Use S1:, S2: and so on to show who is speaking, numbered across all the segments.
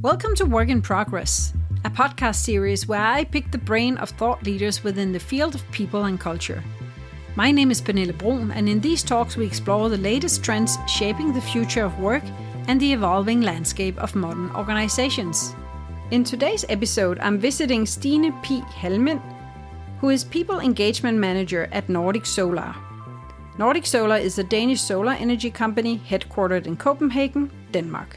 S1: Welcome to Work in Progress, a podcast series where I pick the brain of thought leaders within the field of people and culture. My name is Pernille Brun, and in these talks we explore the latest trends shaping the future of work and the evolving landscape of modern organizations. In today's episode, I'm visiting Stine Pi Halmind, who is People Engagement Manager at Nordic Solar. Nordic Solar is a Danish solar energy company headquartered in Copenhagen, Denmark.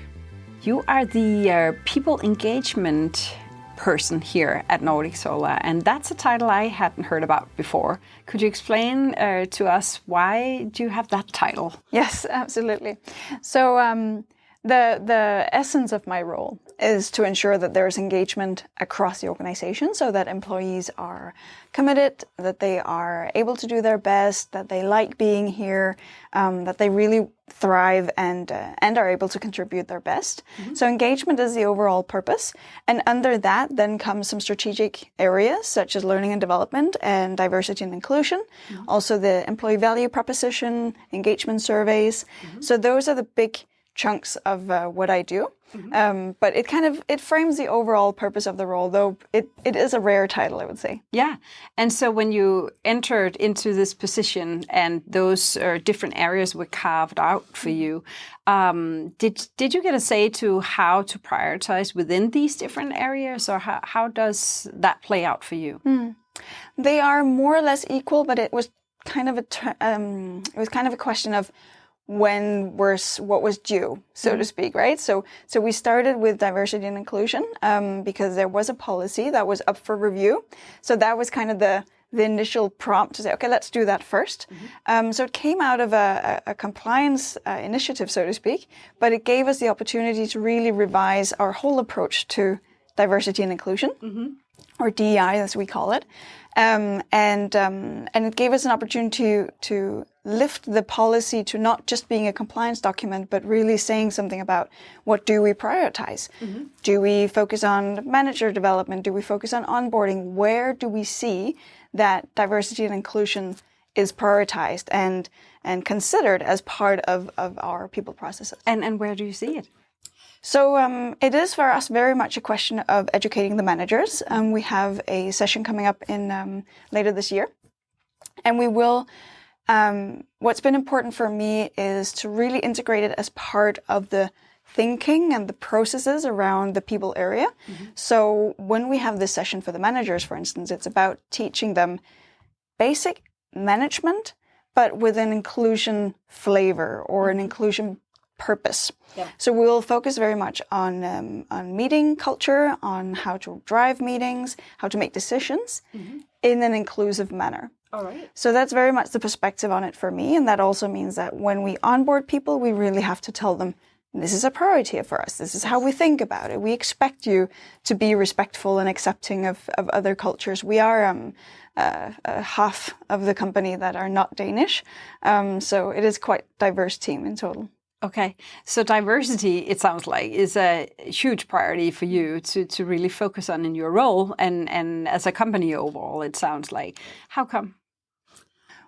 S1: You are the people engagement person here at Nordic Solar, and that's a title I hadn't heard about before. Could you explain to us why do you have that title?
S2: Yes, absolutely. So the essence of my role is to ensure that there's engagement across the organization so that employees are committed, that they are able to do their best, that they like being here, that they really thrive and are able to contribute their best. Mm-hmm. So engagement is the overall purpose. And under that then comes some strategic areas such as learning and development and diversity and inclusion. Mm-hmm. Also the employee value proposition, engagement surveys. Mm-hmm. So those are the big chunks of what I do. Mm-hmm. But it frames the overall purpose of the role, though it is a rare title, I would say.
S1: Yeah. And so when you entered into this position and those different areas were carved out for you, did you get a say to how to prioritize within these different areas, or how does that play out for you?
S2: They are more or less equal, but it was kind of a question of what was due, so to speak, right? So we started with diversity and inclusion because there was a policy that was up for review. So that was kind of the initial prompt to say, okay, let's do that first. Mm-hmm. So it came out of a compliance initiative, so to speak, but it gave us the opportunity to really revise our whole approach to diversity and inclusion, mm-hmm. or DEI as we call it. And it gave us an opportunity to lift the policy to not just being a compliance document, but really saying something about what do we prioritize? Mm-hmm. Do we focus on manager development? Do we focus on onboarding? Where do we see that diversity and inclusion is prioritized and considered as part of our people processes?
S1: And where do you see it?
S2: So it is for us very much a question of educating the managers. We have a session coming up in later this year, and we will. What's been important for me is to really integrate it as part of the thinking and the processes around the people area. Mm-hmm. So when we have this session for the managers, for instance, it's about teaching them basic management, but with an inclusion flavor or an inclusion purpose. Yeah. So we'll focus very much on meeting culture, on how to drive meetings, how to make decisions mm-hmm. in an inclusive manner. All right. So that's very much the perspective on it for me. And that also means that when we onboard people, we really have to tell them, this is a priority for us. This is how we think about it. We expect you to be respectful and accepting of other cultures. We are half of the company that are not Danish. So it is quite a diverse team in total.
S1: Okay, so diversity, it sounds like, is a huge priority for you to really focus on in your role and as a company overall, it sounds like. How come?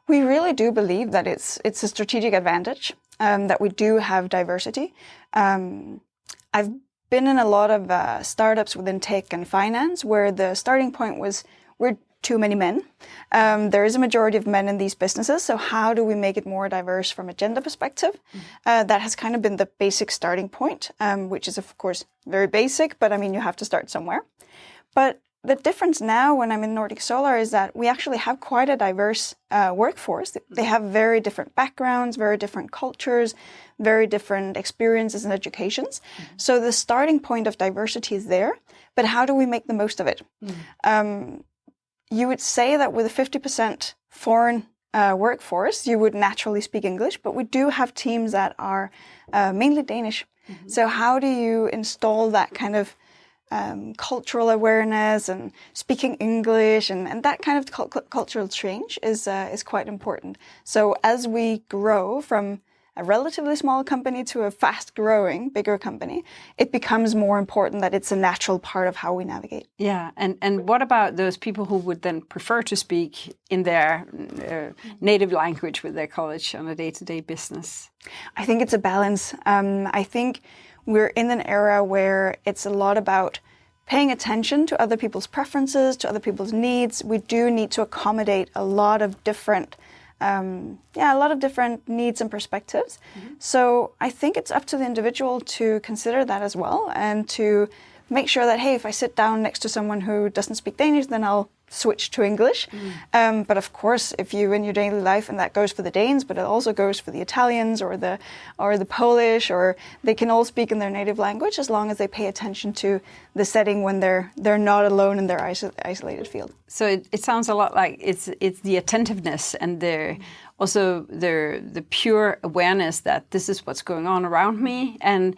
S2: We really do believe that it's a strategic advantage that we do have diversity. I've been in a lot of startups within tech and finance where the starting point was we're too many men. There is a majority of men in these businesses, so how do we make it more diverse from a gender perspective? That has kind of been the basic starting point, which is of course very basic, but I mean you have to start somewhere. But the difference now when I'm in Nordic Solar is that we actually have quite a diverse workforce. They have very different backgrounds, very different cultures, very different experiences and educations. Mm-hmm. So the starting point of diversity is there, but how do we make the most of it? Mm-hmm. You would say that with a 50% foreign workforce, you would naturally speak English, but we do have teams that are mainly Danish. Mm-hmm. So how do you install that kind of cultural awareness and speaking English and that kind of cultural change is quite important. So as we grow from a relatively small company to a fast-growing, bigger company, it becomes more important that it's a natural part of how we navigate.
S1: Yeah, and what about those people who would then prefer to speak in their native language with their colleagues on a day-to-day business?
S2: I think it's a balance. I think we're in an era where it's a lot about paying attention to other people's preferences, to other people's needs. We do need to accommodate a lot of different needs and perspectives. So I think it's up to the individual to consider that as well, and to make sure that, hey, if I sit down next to someone who doesn't speak Danish, then I'll switch to English. But of course, if you in your daily life, and that goes for the Danes, but it also goes for the Italians or the Polish, or they can all speak in their native language as long as they pay attention to the setting when they're not alone in their isolated field.
S1: So it sounds a lot like it's the attentiveness and also the pure awareness that this is what's going on around me. And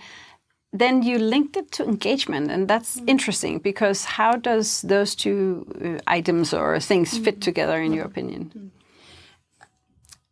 S1: then you linked it to engagement, and that's interesting, because how does those two items or things fit together in your opinion?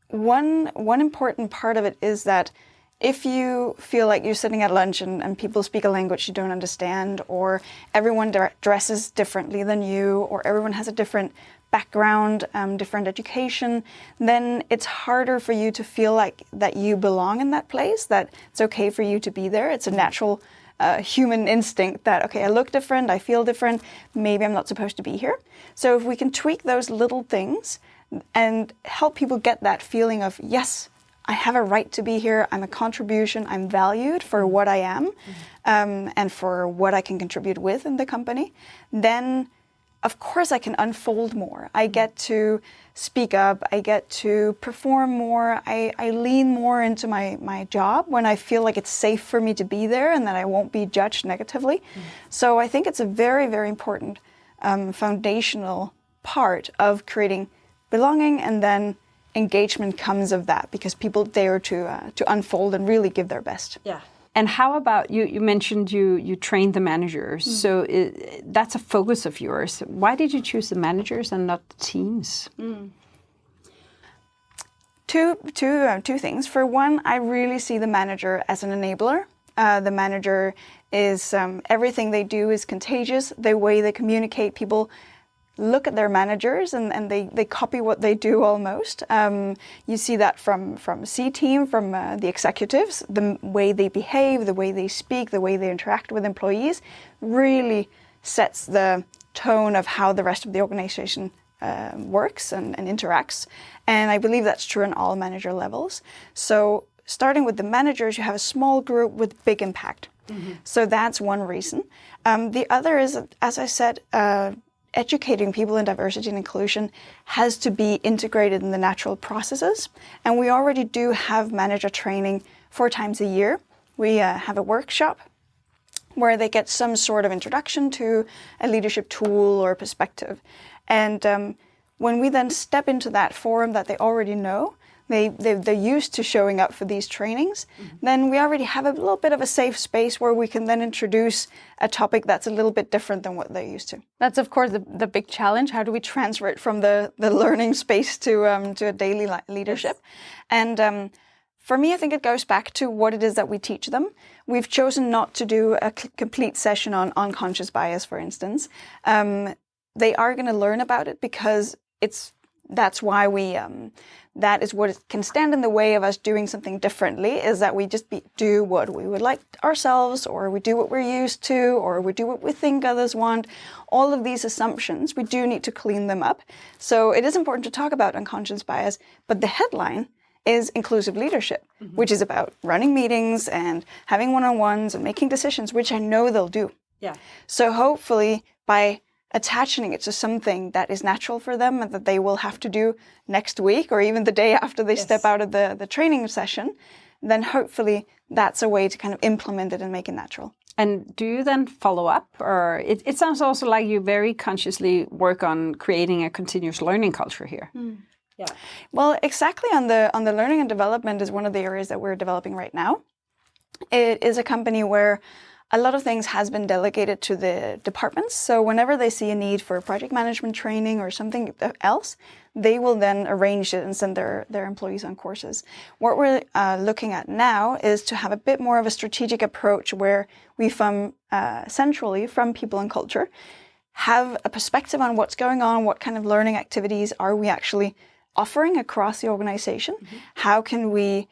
S2: One important part of it is that if you feel like you're sitting at lunch and people speak a language you don't understand, or everyone dresses differently than you, or everyone has a different background, different education, then it's harder for you to feel like that you belong in that place, that it's okay for you to be there. It's a natural human instinct that, okay, I look different, I feel different, maybe I'm not supposed to be here. So if we can tweak those little things and help people get that feeling of, yes, I have a right to be here, I'm a contribution, I'm valued for what I am, and for what I can contribute with in the company, then of course I can unfold more. I get to speak up, I get to perform more, I lean more into my job when I feel like it's safe for me to be there and that I won't be judged negatively. So I think it's a very, very important foundational part of creating belonging, and then engagement comes of that, because people dare to unfold and really give their best.
S1: Yeah. And how about, you mentioned you trained the managers, so that's a focus of yours. Why did you choose the managers and not the teams?
S2: Two things. For one, I really see the manager as an enabler. The manager is, everything they do is contagious. The way they communicate, people look at their managers and they copy what they do almost. You see that from C-team, from the executives, the way they behave, the way they speak, the way they interact with employees really sets the tone of how the rest of the organization works and interacts. And I believe that's true on all manager levels. So starting with the managers, you have a small group with big impact. So that's one reason. The other is, as I said, educating people in diversity and inclusion has to be integrated in the natural processes. And we already do have manager training 4 times a year. We have a workshop where they get some sort of introduction to a leadership tool or perspective. And when we then step into that forum that they already know, they're used to showing up for these trainings, then we already have a little bit of a safe space where we can then introduce a topic that's a little bit different than what they're used to. That's, of course, the big challenge. How do we transfer it from the learning space to a daily leadership? Yes. And for me, I think it goes back to what it is that we teach them. We've chosen not to do a complete session on unconscious bias, for instance. They are going to learn about it because that's why we... that is what can stand in the way of us doing something differently, is that we just do what we would like ourselves, or we do what we're used to, or we do what we think others want. All of these assumptions, we do need to clean them up. So it is important to talk about unconscious bias, but the headline is inclusive leadership, which is about running meetings and having one-on-ones and making decisions, which I know they'll do. Yeah. So hopefully by attaching it to something that is natural for them and that they will have to do next week or even the day after they step out of the training session, then hopefully that's a way to kind of implement it and make it natural.
S1: And do you then follow up? Or it sounds also like you very consciously work on creating a continuous learning culture here. Yeah.
S2: Well, exactly on the learning and development is one of the areas that we're developing right now. It is a company where a lot of things has been delegated to the departments. So whenever they see a need for project management training or something else, they will then arrange it and send their employees on courses. What we're looking at now is to have a bit more of a strategic approach where we centrally from people and culture have a perspective on what's going on, what kind of learning activities are we actually offering across the organization, how can we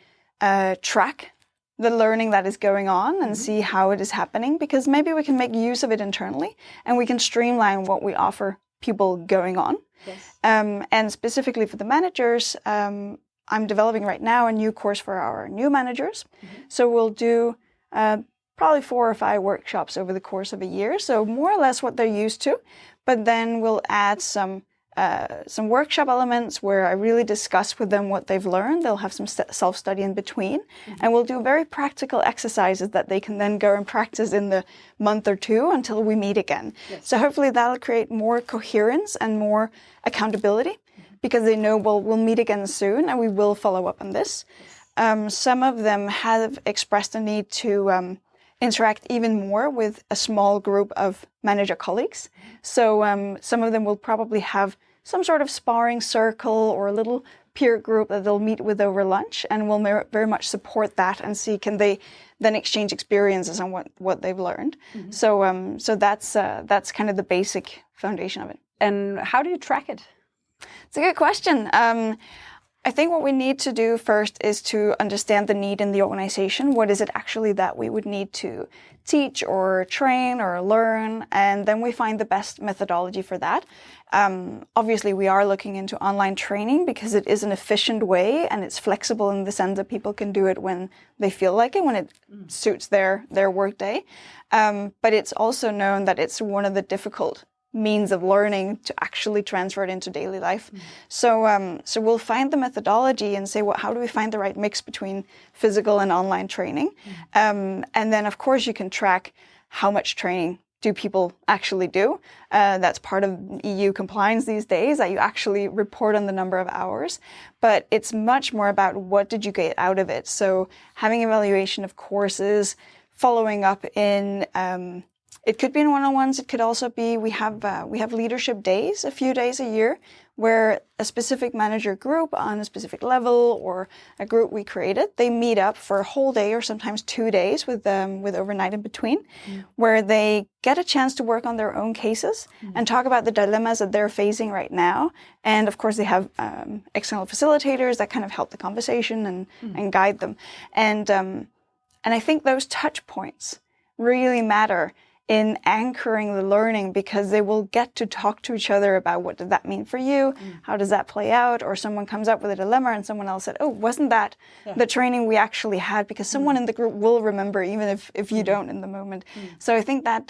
S2: track the learning that is going on and see how it is happening, because maybe we can make use of it internally and we can streamline what we offer people going on.
S1: Yes.
S2: And specifically for the managers, I'm developing right now a new course for our new managers. So we'll do probably 4 or 5 workshops over the course of a year. So more or less what they're used to, but then we'll add some workshop elements where I really discuss with them what they've learned. They'll have some self-study in between, and we'll do very practical exercises that they can then go and practice in the month or 2 until we meet again. Yes. So hopefully that'll create more coherence and more accountability, because they know, well, we'll meet again soon and we will follow up on this. Some of them have expressed a need to interact even more with a small group of manager colleagues. So some of them will probably have some sort of sparring circle or a little peer group that they'll meet with over lunch, and we'll very much support that and see can they then exchange experiences on what they've learned. So that's kind of the basic foundation of it.
S1: And how do you track it?
S2: It's a good question. I think what we need to do first is to understand the need in the organization. What is it actually that we would need to teach or train or learn? And then we find the best methodology for that. Obviously, we are looking into online training because it is an efficient way and it's flexible in the sense that people can do it when they feel like it, when it suits their work day. But it's also known that it's one of the difficult means of learning to actually transfer it into daily life. So we'll find the methodology and say, well, how do we find the right mix between physical and online training? And then, of course, you can track how much training do people actually do. That's part of EU compliance these days, that you actually report on the number of hours. But it's much more about what did you get out of it. So having evaluation of courses, following up in it could be in one-on-ones. It could also be we have leadership days, a few days a year, where a specific manager group on a specific level or a group we created, they meet up for a whole day or sometimes 2 days with overnight in between, where they get a chance to work on their own cases and talk about the dilemmas that they're facing right now. And of course, they have external facilitators that kind of help the conversation and guide them. And I think those touch points really matter in anchoring the learning, because they will get to talk to each other about what did that mean for you? How does that play out? Or someone comes up with a dilemma and someone else said, oh, wasn't that the training we actually had? Because someone in the group will remember, even if you don't in the moment. So I think that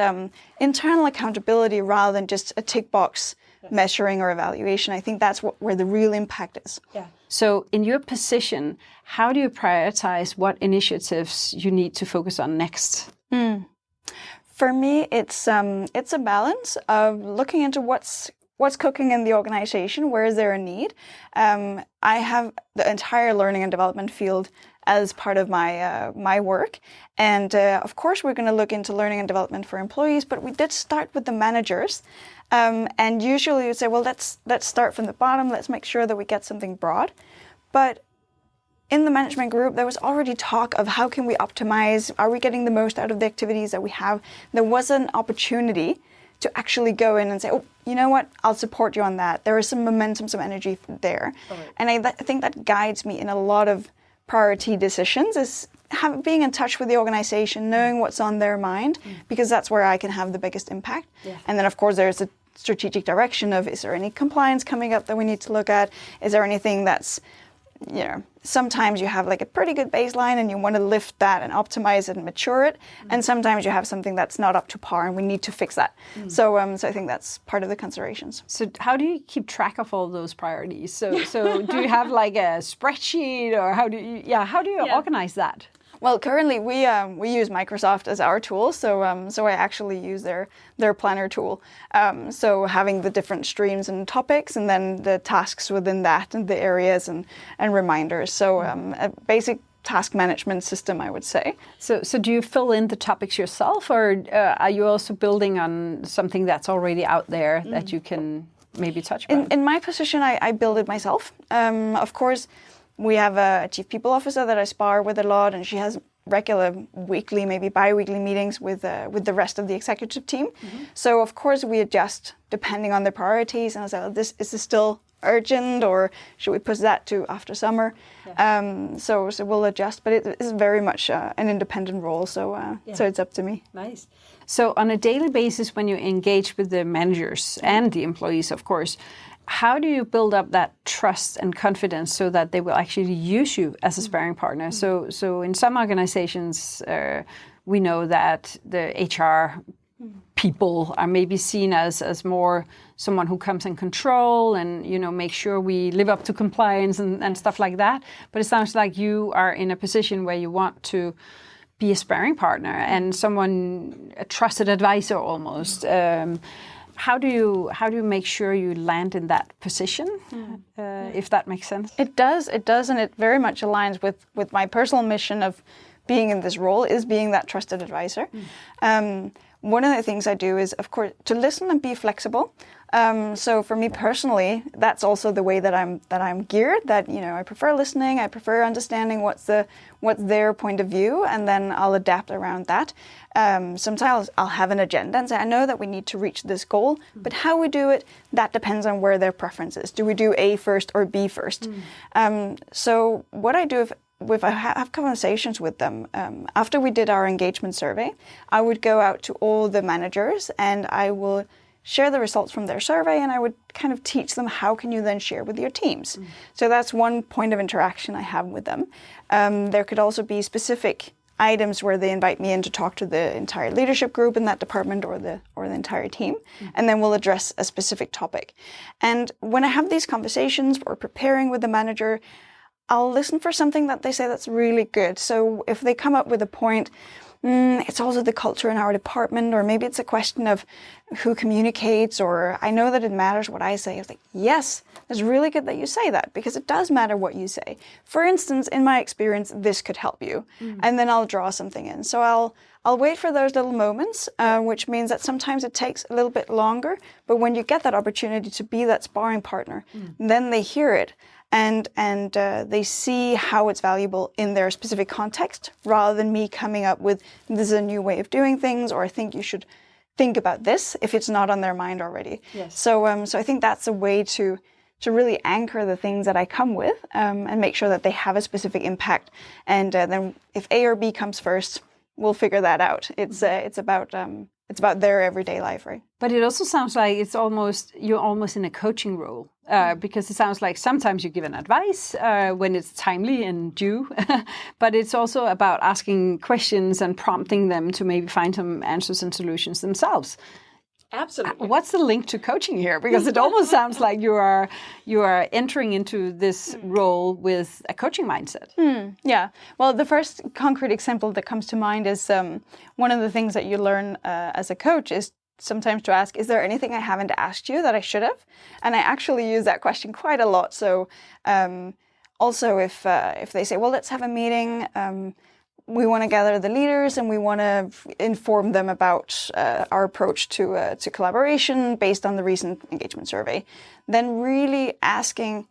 S2: internal accountability rather than just a tick box measuring or evaluation, I think that's where the real impact is.
S1: Yeah. So in your position, how do you prioritize what initiatives you need to focus on next?
S2: For me, it's a balance of looking into what's cooking in the organization, where is there a need. I have the entire learning and development field as part of my work, and of course we're going to look into learning and development for employees. But we did start with the managers, and usually you say, well, let's start from the bottom. Let's make sure that we get something broad, but in the management group, there was already talk of how can we optimize, are we getting the most out of the activities that we have? There was an opportunity to actually go in and say, oh, you know what, I'll support you on that. There is some momentum, some energy there. Right. And I think that guides me in a lot of priority decisions, is being in touch with the organization, knowing what's on their mind, because that's where I can have the biggest impact. Yeah. And then, of course, there's a strategic direction of, is there any compliance coming up that we need to look at? Is there anything that's, sometimes you have like a pretty good baseline and you want to lift that and optimize it and mature it. And sometimes you have something that's not up to par and we need to fix that. So I think that's part of the considerations.
S1: So how do you keep track of all those priorities? So do you have like a spreadsheet, or how do you organize that?
S2: Well, currently we use Microsoft as our tool, so I actually use their planner tool. So having the different streams and topics, and then the tasks within that, and the areas and reminders. So a basic task management system, I would say.
S1: So do you fill in the topics yourself, or are you also building on something that's already out there that you can maybe touch upon?
S2: In my position, I build it myself. Of course. We have a chief people officer that I spar with a lot, and she has regular weekly, maybe bi-weekly meetings with the rest of the executive team. So of course we adjust depending on the priorities, and I say, is this still urgent, or should we push that to after summer? Yeah. So we'll adjust, but it is very much an independent role, so it's up to me.
S1: Nice. So on a daily basis, when you engage with the managers and the employees, of course, how do you build up that trust and confidence so that they will actually use you as a sparring partner? So in some organizations, we know that the HR people are maybe seen as more someone who comes in control and, make sure we live up to compliance and stuff like that. But it sounds like you are in a position where you want to be a sparring partner and a trusted advisor almost. How do you make sure you land in that position, if that makes sense?
S2: It does, and it very much aligns with my personal mission of being in this role, is being that trusted advisor. One of the things I do is, of course, to listen and be flexible. So for me personally, that's also the way that I'm geared. That I prefer listening. I prefer understanding what's their point of view, and then I'll adapt around that. Sometimes I'll have an agenda and say, I know that we need to reach this goal, but how we do it, that depends on where their preference is. Do we do A first or B first? So what I do if I have conversations with them, after we did our engagement survey, I would go out to all the managers and I will share the results from their survey, and I would kind of teach them how can you then share with your teams. So that's one point of interaction I have with them. There could also be specific items where they invite me in to talk to the entire leadership group in that department or the entire team, and then we'll address a specific topic. And when I have these conversations or preparing with the manager, I'll listen for something that they say that's really good. So if they come up with a point, it's also the culture in our department, or maybe it's a question of who communicates, or I know that it matters what I say. It's like, yes, it's really good that you say that, because it does matter what you say. For instance, in my experience, this could help you. And then I'll draw something in. So I'll wait for those little moments, which means that sometimes it takes a little bit longer. But when you get that opportunity to be that sparring partner, then they hear it. And they see how it's valuable in their specific context, rather than me coming up with, this is a new way of doing things, or I think you should think about this, if it's not on their mind already.
S1: Yes.
S2: So I think that's a way to really anchor the things that I come with, and make sure that they have a specific impact. And then if A or B comes first, we'll figure that out. It's about their everyday life, right?
S1: But it also sounds like you're almost in a coaching role, because it sounds like sometimes you give an advice when it's timely and due, but it's also about asking questions and prompting them to maybe find some answers and solutions themselves.
S2: Absolutely.
S1: What's the link to coaching here? Because it almost sounds like you are entering into this role with a coaching mindset.
S2: Yeah. Well, the first concrete example that comes to mind is one of the things that you learn as a coach is sometimes to ask, is there anything I haven't asked you that I should have? And I actually use that question quite a lot. So also if they say, well, let's have a meeting, we want to gather the leaders and we want to inform them about our approach to collaboration based on the recent engagement survey, then really asking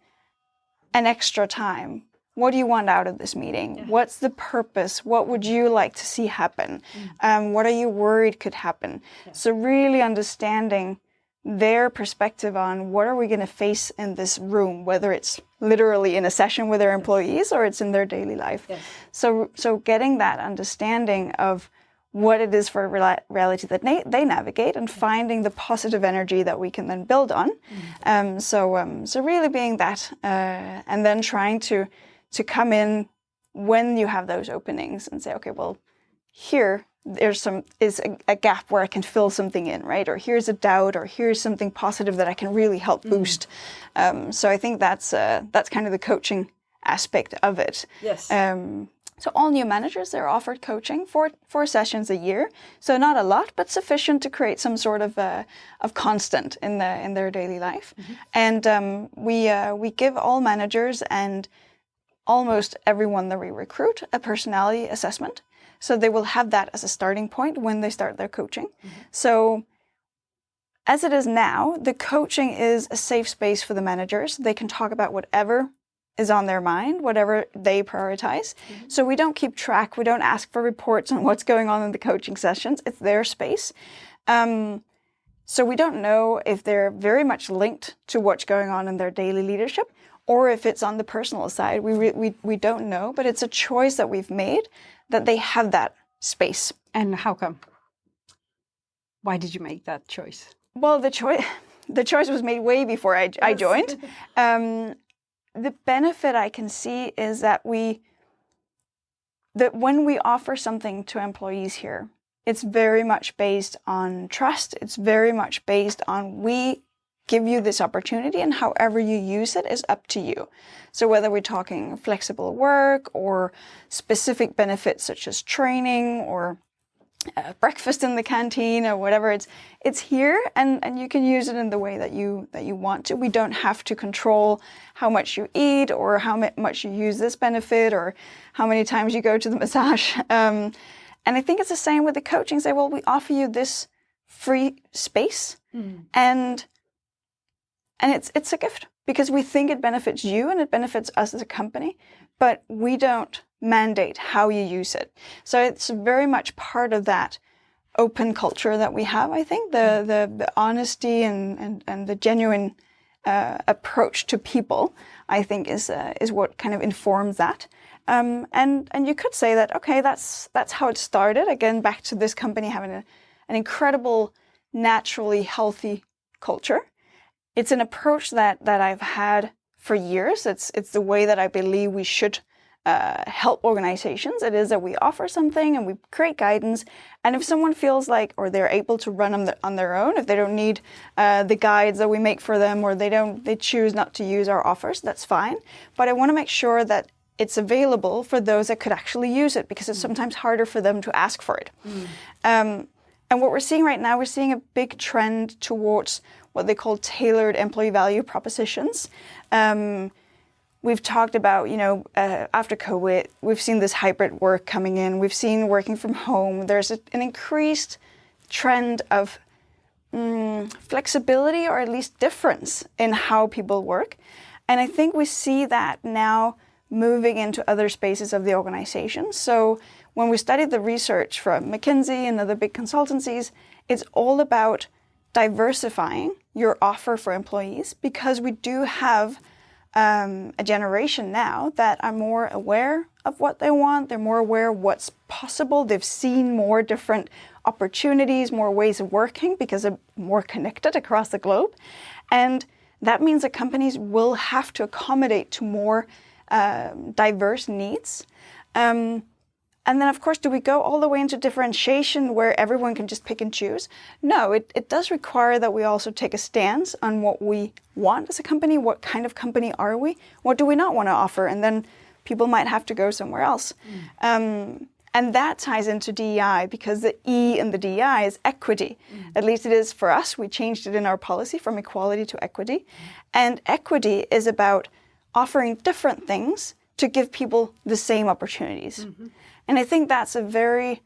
S2: an extra time. What do you want out of this meeting? Yeah. What's the purpose? What would you like to see happen? What are you worried could happen? Yeah. So really understanding their perspective on what are we going to face in this room, whether it's literally in a session with their employees or it's in their daily life. Yes. So getting that understanding of what it is for reality that they navigate, and finding the positive energy that we can then build on. So really being that, and then trying to come in when you have those openings and say, okay, well, here there's a gap where I can fill something in, right? Or here's a doubt, or here's something positive that I can really help boost. So I think that's kind of the coaching aspect of it.
S1: Yes.
S2: So all new managers, they're offered coaching for 4 sessions a year. So not a lot, but sufficient to create some sort of constant in their daily life. And we give all managers and almost everyone that we recruit a personality assessment. So they will have that as a starting point when they start their coaching. So as it is now, the coaching is a safe space for the managers. They can talk about whatever is on their mind, whatever they prioritize. So we don't keep track. We don't ask for reports on what's going on in the coaching sessions. It's their space. So we don't know if they're very much linked to what's going on in their daily leadership, or if it's on the personal side. We don't know, but it's a choice that we've made that they have that space.
S1: And how come? Why did you make that choice?
S2: Well, the choice was made way before I joined. The benefit I can see is that when we offer something to employees here, it's very much based on trust. It's very much based on we give you this opportunity, and however you use it is up to you. So whether we're talking flexible work or specific benefits such as training or breakfast in the canteen or whatever, it's here, and you can use it in the way that you want to. We don't have to control how much you eat or how much you use this benefit or how many times you go to the massage. And I think it's the same with the coaching. Say, well, we offer you this free space, and it's a gift because we think it benefits you and it benefits us as a company, but we don't mandate how you use it. So it's very much part of that open culture that we have. I think the honesty and the genuine approach to people, I think, is what kind of informs that. And you could say that, okay, that's how it started. Again, back to this company having an incredible, naturally healthy culture. It's an approach that I've had for years. It's the way that I believe we should help organizations. It is that we offer something and we create guidance. And if someone feels like, or they're able to run on their own, if they don't need the guides that we make for them, or they choose not to use our offers, that's fine. But I want to make sure that it's available for those that could actually use it, because it's sometimes harder for them to ask for it. And what we're seeing right now, we're seeing a big trend towards what they call tailored employee value propositions. We've talked about, after COVID, we've seen this hybrid work coming in. We've seen working from home. There's an increased trend of flexibility, or at least difference in how people work. And I think we see that now moving into other spaces of the organization. So when we studied the research from McKinsey and other big consultancies, it's all about diversifying your offer for employees, because we do have a generation now that are more aware of what they want. They're more aware of what's possible. They've seen more different opportunities, more ways of working, because they're more connected across the globe. And that means that companies will have to accommodate to more diverse needs. And then, of course, do we go all the way into differentiation where everyone can just pick and choose? No, it does require that we also take a stance on what we want as a company. What kind of company are we? What do we not want to offer? And then people might have to go somewhere else. And that ties into DEI, because the E in the DEI is equity. At least it is for us. We changed it in our policy from equality to equity. And equity is about offering different things to give people the same opportunities. And I think that's a very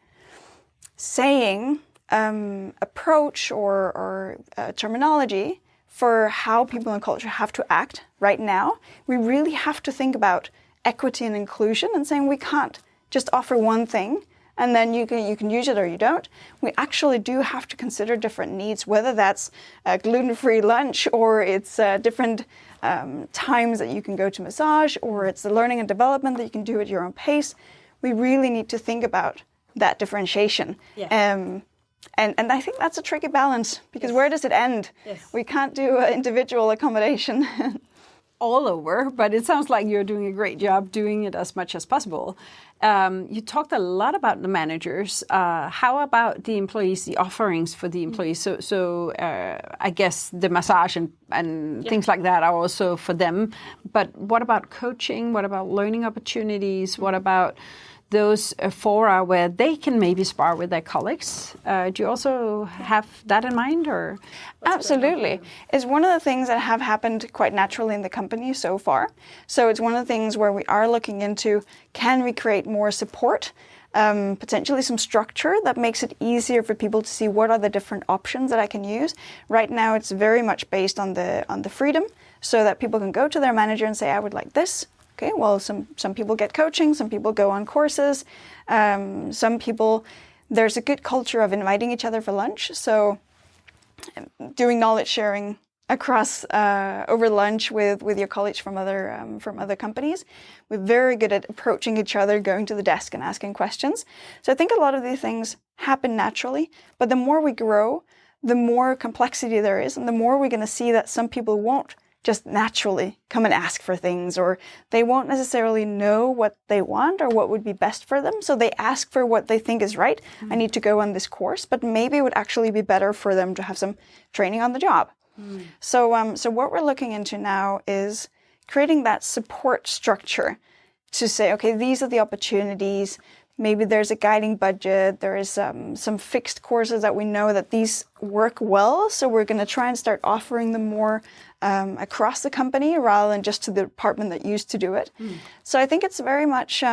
S2: saying approach or terminology for how people in culture have to act right now. We really have to think about equity and inclusion and saying we can't just offer one thing and then you can use it or you don't. We actually do have to consider different needs, whether that's a gluten-free lunch, or it's different times that you can go to massage, or it's the learning and development that you can do at your own pace. We really need to think about that differentiation. And I think that's a tricky balance, because where does it end? We can't do individual accommodation.
S1: All over, but it sounds like you're doing a great job doing it as much as possible. You talked a lot about the managers. How about the employees, the offerings for the employees? So I guess the massage and things like that are also for them. But what about coaching? What about learning opportunities? What about those fora where they can maybe spar with their colleagues? Do you also have that in mind, or?
S2: Absolutely. It's one of the things that have happened quite naturally in the company so far. So it's one of the things where we are looking into, can we create more support, potentially some structure that makes it easier for people to see what are the different options that I can use. Right now it's very much based on the freedom, so that people can go to their manager and say, I would like this. Okay, well, some people get coaching, some people go on courses, some people, there's a good culture of inviting each other for lunch. So doing knowledge sharing across over lunch with your colleagues from other companies. We're very good at approaching each other, going to the desk and asking questions. So I think a lot of these things happen naturally, but the more we grow, the more complexity there is, and the more we're going to see that some people won't just naturally come and ask for things, or they won't necessarily know what they want or what would be best for them. So they ask for what they think is right. I need to go on this course, but maybe it would actually be better for them to have some training on the job. So what we're looking into now is creating that support structure to say, okay, these are the opportunities. Maybe there's a guiding budget. There is some fixed courses that we know that these work well. So we're going to try and start offering them more across the company rather than just to the department that used to do it. So I think it's very much,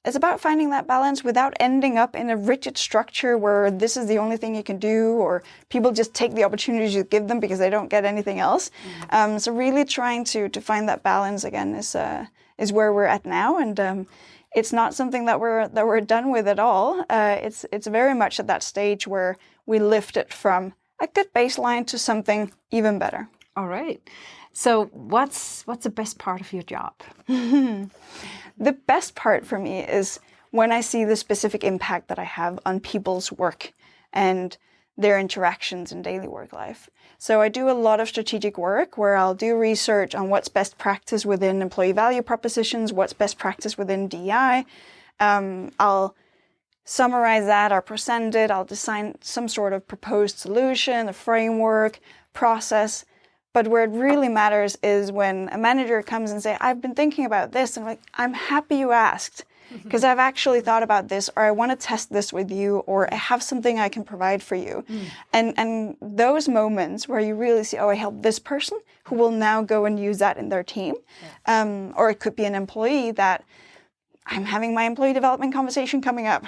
S2: it's about finding that balance without ending up in a rigid structure where this is the only thing you can do, or people just take the opportunities you give them because they don't get anything else. So really trying to find that balance again is where we're at now. And it's not something that we're done with at all. It's very much at that stage where we lift it from a good baseline to something even better.
S1: All right. So what's the best part of your job?
S2: The best part for me is when I see the specific impact that I have on people's work and their interactions in daily work life. So I do a lot of strategic work where I'll do research on what's best practice within employee value propositions, what's best practice within DEI. I'll summarize that, I'll present it, I'll design some sort of proposed solution, a framework, process. But where it really matters is when a manager comes and say, I've been thinking about this, and I'm happy you asked, because I've actually thought about this, or I want to test this with you, or I have something I can provide for you. And those moments where you really see, oh, I helped this person who will now go and use that in their team. Or it could be an employee that I'm having my employee development conversation coming up.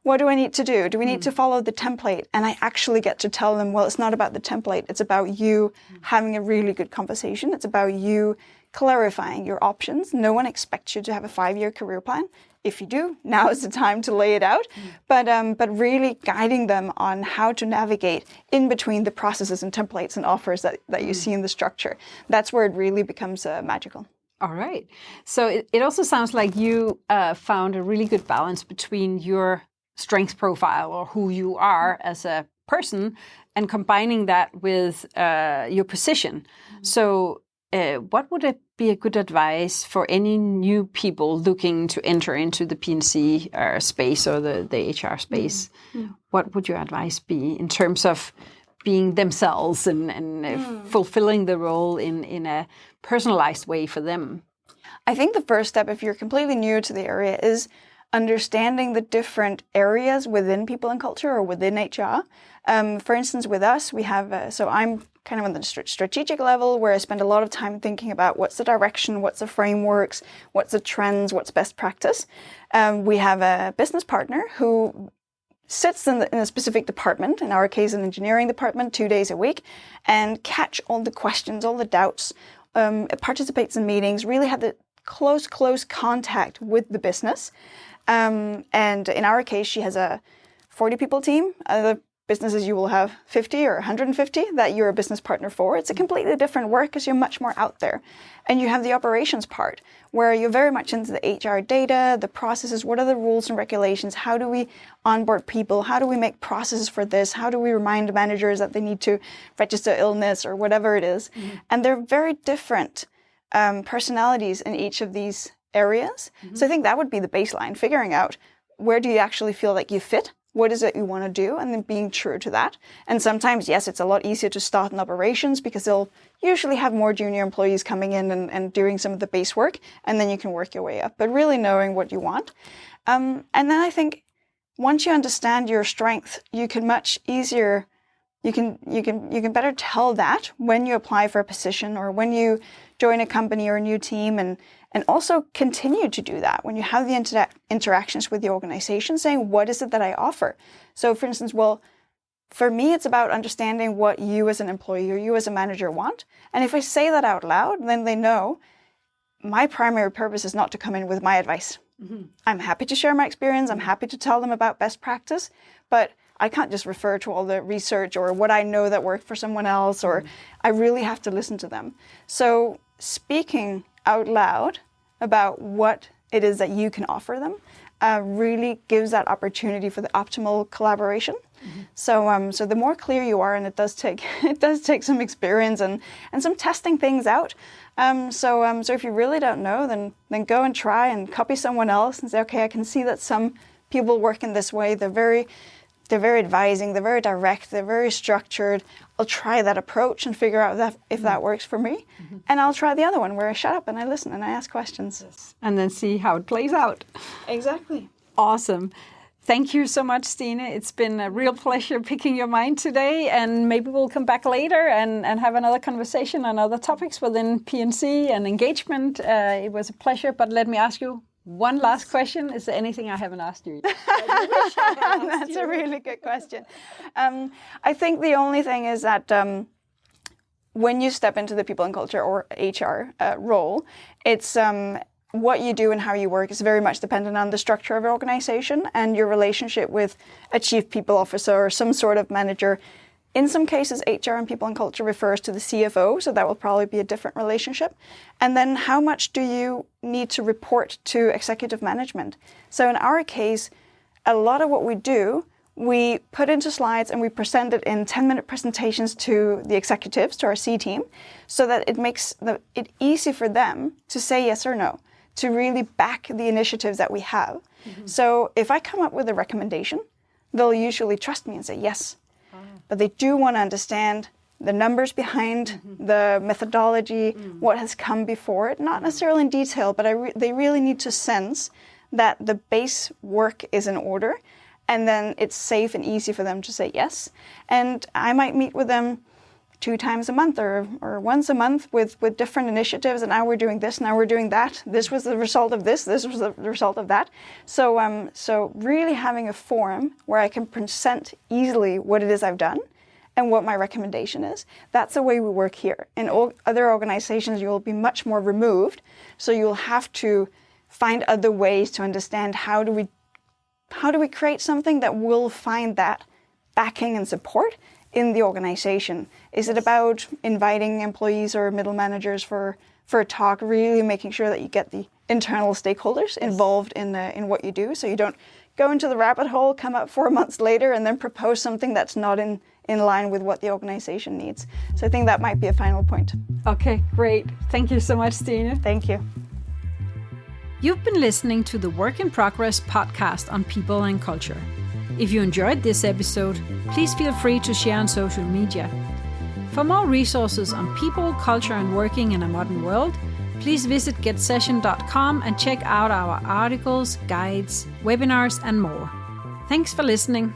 S2: What do I need to do? Do we need to follow the template? And I actually get to tell them, well, it's not about the template. It's about you having a really good conversation. It's about you clarifying your options. No one expects you to have a 5-year career plan. If you do, now is the time to lay it out. But really guiding them on how to navigate in between the processes and templates and offers that you see in the structure. That's where it really becomes magical.
S1: All right. So it also sounds like you found a really good balance between your strengths profile, or who you are as a person, and combining that with your position. So what would it be a good advice for any new people looking to enter into the P&C space or the HR space? What would your advice be in terms of being themselves and fulfilling the role in a personalized way for them?
S2: I think the first step, if you're completely new to the area, is understanding the different areas within people and culture or within HR. For instance, with us, we have, so I'm kind of on the strategic level where I spend a lot of time thinking about what's the direction, what's the frameworks, what's the trends, what's best practice. We have a business partner who sits in a specific department, in our case an engineering department, 2 days a week, and catch all the questions, all the doubts, participates in meetings, really have the close contact with the business. And in our case, she has a 40 people team. Other businesses you will have 50 or 150 that you're a business partner for. It's a completely different work because you're much more out there. And you have the operations part where you're very much into the HR data, the processes, what are the rules and regulations, how do we onboard people, how do we make processes for this, how do we remind managers that they need to register illness or whatever it is. And they're very different personalities in each of these areas. So I think that would be the baseline, figuring out where do you actually feel like you fit. What is it you want to do? And then being true to that. And sometimes, yes, it's a lot easier to start in operations because they'll usually have more junior employees coming in and doing some of the base work, and then you can work your way up. But really knowing what you want. And then I think once you understand your strength, you can much easier, you can better tell that when you apply for a position or when you join a company or a new team, and also continue to do that when you have the interactions with the organization, saying, what is it that I offer? So for instance, well, for me, it's about understanding what you as an employee or you as a manager want. And if I say that out loud, then they know my primary purpose is not to come in with my advice. I'm happy to share my experience. I'm happy to tell them about best practice, but I can't just refer to all the research or what I know that worked for someone else, or I really have to listen to them. So speaking out loud about what it is that you can offer them really gives that opportunity for the optimal collaboration. So the more clear you are, and it does take some experience and some testing things out. So if you really don't know, then go and try and copy someone else and say, okay, I can see that some people work in this way. They're very advising, they're very direct, they're very structured. I'll try that approach and figure out if that works for me. And I'll try the other one where I shut up and I listen and I ask questions.
S1: Yes. And then see how it plays out.
S2: Exactly.
S1: Awesome. Thank you so much, Stine. It's been a real pleasure picking your mind today, and maybe we'll come back later and have another conversation on other topics within P&C and engagement. It was a pleasure, but let me ask you one last question. Is there anything I haven't asked you?
S2: That's a really good question. I think the only thing is that when you step into the people and culture or HR role, it's what you do and how you work is very much dependent on the structure of your organization and your relationship with a chief people officer or some sort of manager. In some cases, HR and people and culture refers to the CFO, so that will probably be a different relationship. And then how much do you need to report to executive management? So in our case, a lot of what we do, we put into slides and we present it in 10-minute presentations to the executives, to our C team, so that it makes it easy for them to say yes or no, to really back the initiatives that we have. So if I come up with a recommendation, they'll usually trust me and say yes. But they do want to understand the numbers behind the methodology, what has come before it, not necessarily in detail, but they really need to sense that the base work is in order, and then it's safe and easy for them to say yes. And I might meet with them 2 times a month or once a month with different initiatives, and now we're doing this, now we're doing that. This was the result of this was the result of that. So really having a forum where I can present easily what it is I've done and what my recommendation is. That's the way we work here. In other organizations, you'll be much more removed, so you'll have to find other ways to understand how do we create something that will find that backing and support in the organization. Is it about inviting employees or middle managers for a talk, really making sure that you get the internal stakeholders involved in what you do, so you don't go into the rabbit hole, come up 4 months later, and then propose something that's not in line with what the organization needs. So I think that might be a final point.
S1: Okay, great. Thank you so much, Stine.
S2: Thank you.
S1: You've been listening to the Work in Progress podcast on people and culture. If you enjoyed this episode, please feel free to share on social media. For more resources on people, culture, and working in a modern world, please visit getsession.com and check out our articles, guides, webinars, and more. Thanks for listening.